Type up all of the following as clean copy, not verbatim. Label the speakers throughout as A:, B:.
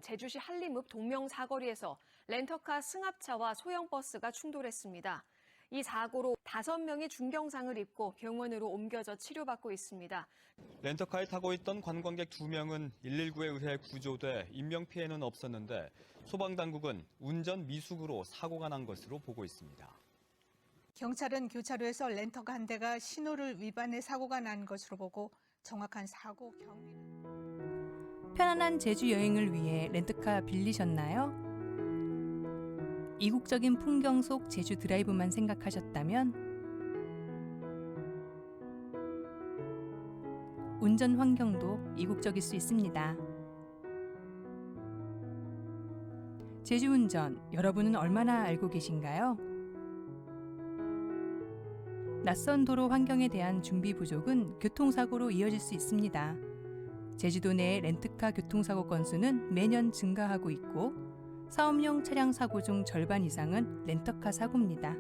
A: 제주시 한림읍 동명사거리에서 렌터카 승합차와 소형버스가 충돌했습니다. 이 사고로 5명이 중경상을 입고 병원으로 옮겨져 치료받고 있습니다.
B: 렌터카에 타고 있던 관광객 2명은 119에 의해 구조돼 인명피해는 없었는데 소방당국은 운전 미숙으로 사고가 난 것으로 보고 있습니다.
C: 경찰은 교차로에서 렌터카 한 대가 신호를 위반해 사고가 난 것으로 보고 정확한 사고 경위는...
D: 편안한 제주 여행을 위해 렌터카 빌리셨나요? 이국적인 풍경 속 제주 드라이브만 생각하셨다면 운전 환경도 이국적일 수 있습니다. 제주 운전, 여러분은 얼마나 알고 계신가요? 낯선 도로 환경에 대한 준비 부족은 교통사고로 이어질 수 있습니다. 제주도 내 렌트카 교통사고 건수는 매년 증가하고 있고 사업용 차량 사고 중 절반 이상은 렌터카 사고입니다.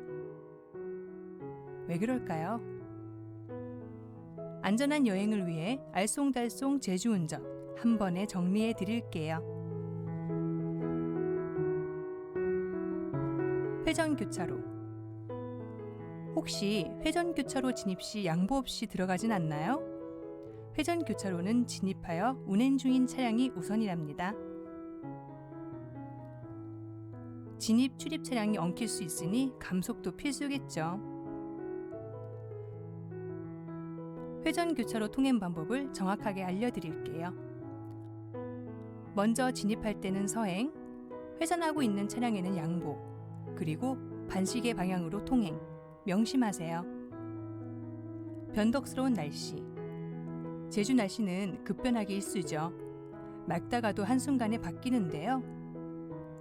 D: 왜 그럴까요? 안전한 여행을 위해 알쏭달쏭 제주운전 한 번에 정리해 드릴게요. 회전교차로. 혹시 회전교차로 진입 시 양보 없이 들어가진 않나요? 회전교차로는 진입하여 운행 중인 차량이 우선이랍니다. 진입, 출입 차량이 엉킬 수 있으니 감속도 필수겠죠. 회전교차로 통행 방법을 정확하게 알려드릴게요. 먼저 진입할 때는 서행, 회전하고 있는 차량에는 양보, 그리고 반시계 방향으로 통행, 명심하세요. 변덕스러운 날씨. 제주 날씨는 급변하기 일쑤죠. 맑다가도 한순간에 바뀌는데요.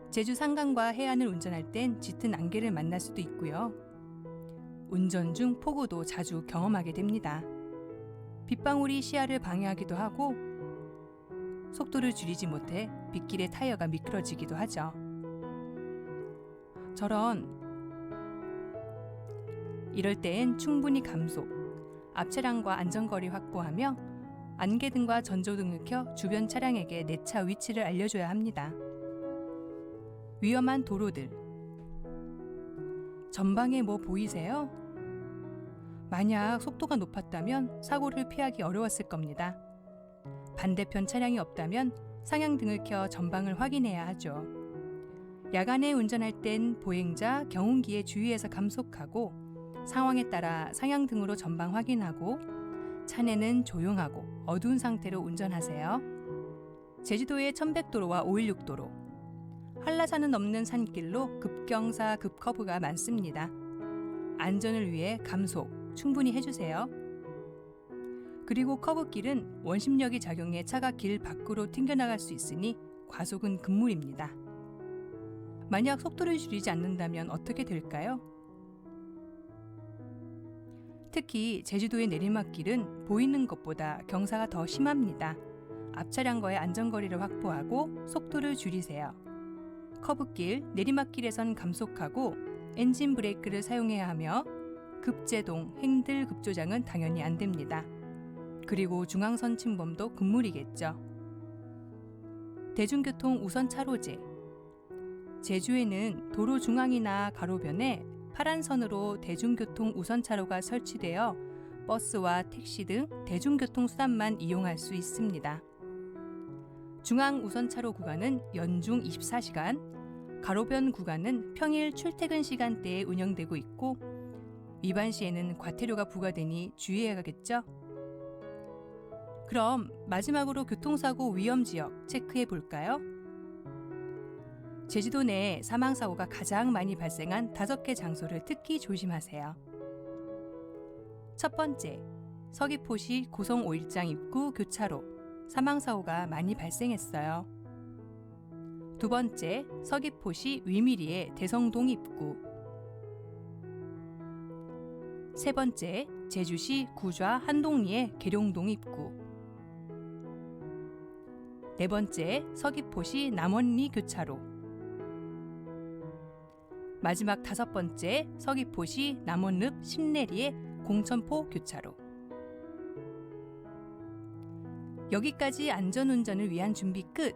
D: 제주 산간과 해안을 운전할 땐 짙은 안개를 만날 수도 있고요. 운전 중 폭우도 자주 경험하게 됩니다. 빗방울이 시야를 방해하기도 하고 속도를 줄이지 못해 빗길에 타이어가 미끄러지기도 하죠. 이럴 땐 충분히 감속, 앞차량과 안전거리 확보하며 안개등과 전조등을 켜 주변 차량에게 내 차 위치를 알려줘야 합니다. 위험한 도로들. 전방에 뭐 보이세요? 만약 속도가 높았다면 사고를 피하기 어려웠을 겁니다. 반대편 차량이 없다면 상향등을 켜 전방을 확인해야 하죠. 야간에 운전할 땐 보행자, 경운기에 주의해서 감속하고 상황에 따라 상향등으로 전방 확인하고 차내는 조용하고 어두운 상태로 운전하세요. 제주도의 1100도로와 516도로 한라산은 없는 산길로 급경사, 급커브가 많습니다. 안전을 위해 감속 충분히 해주세요. 그리고 커브길은 원심력이 작용해 차가 길 밖으로 튕겨나갈 수 있으니 과속은 금물입니다. 만약 속도를 줄이지 않는다면 어떻게 될까요? 특히 제주도의 내리막길은 보이는 것보다 경사가 더 심합니다. 앞차량과의 안전거리를 확보하고 속도를 줄이세요. 커브길, 내리막길에선 감속하고 엔진 브레이크를 사용해야 하며 급제동, 핸들 급조장은 당연히 안 됩니다. 그리고 중앙선 침범도 금물이겠죠. 대중교통 우선 차로제. 제주에는 도로 중앙이나 가로변에 파란 선으로 대중교통 우선 차로가 설치되어 버스와 택시 등 대중교통 수단만 이용할 수 있습니다. 중앙 우선 차로 구간은 연중 24시간, 가로변 구간은 평일 출퇴근 시간대에 운영되고 있고 위반 시에는 과태료가 부과되니 주의해야겠죠? 그럼 마지막으로 교통사고 위험지역 체크해 볼까요? 제주도 내 사망사고가 가장 많이 발생한 5개 장소를 특히 조심하세요. 첫 번째, 서귀포시 고성 5일장 입구 교차로, 사망사고가 많이 발생했어요. 두 번째, 서귀포시 위미리의 대성동 입구. 세 번째, 제주시 구좌 한동리의 계룡동 입구. 네 번째, 서귀포시 남원리 교차로. 마지막 5번째, 서귀포시 남원읍 신내리의 공천포 교차로. 여기까지 안전운전을 위한 준비 끝!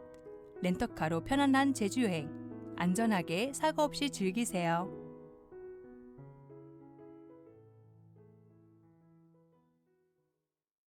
D: 렌터카로 편안한 제주 여행. 안전하게 사고 없이 즐기세요.